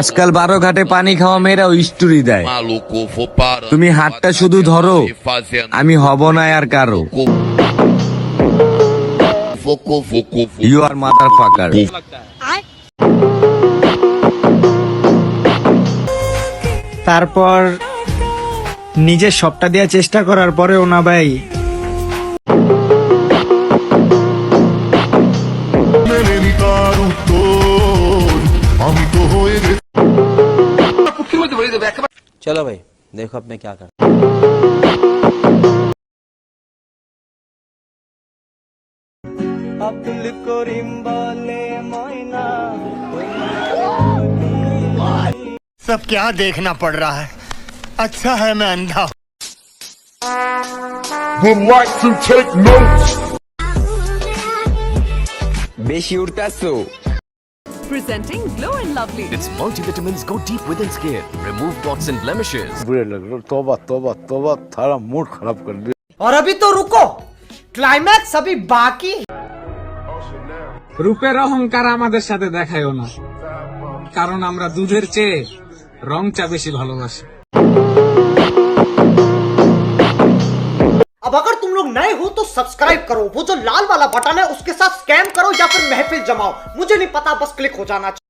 আজকাল 12 ঘাটে পানি খাওয়া মেয়েরাও স্টোরি দেয়। তুমি হাতটা শুধু ধরো, আমি হব না আর কারো। You are motherfucker. তারপর নিজের সবটা দেওয়ার চেষ্টা করার পরেও না ভাই, चलो भाई देखो अब मैं क्या कर আব্দুল করিম বলে ময়না सब क्या देखना पड़ रहा है। अच्छा है मैं अंधा हूं। Would like to take notes. বেশি উড়তাছো। Presenting Glow and Lovely. Its multivitamins go deep within skin, remove spots and blemishes. बुरे लग रहे हो। तौबा तौबा तौबा, थारा मूड खराब कर दिया। और अभी तो रुको, ক্লাইম্যাক্স अभी बाकी। রূপের অহংকার আমাদের সাথে দেখায়ও না, কারণ আমরা দুধের চেয়ে রংটা বেশি ভালোবাসি। अब अगर तुम लोग नए हो तो सब्सक्राइब करो, वो जो लाल वाला बटन है उसके साथ स्कैम करो या फिर महफिल जमाओ, मुझे नहीं पता, बस क्लिक हो जाना चाहिए।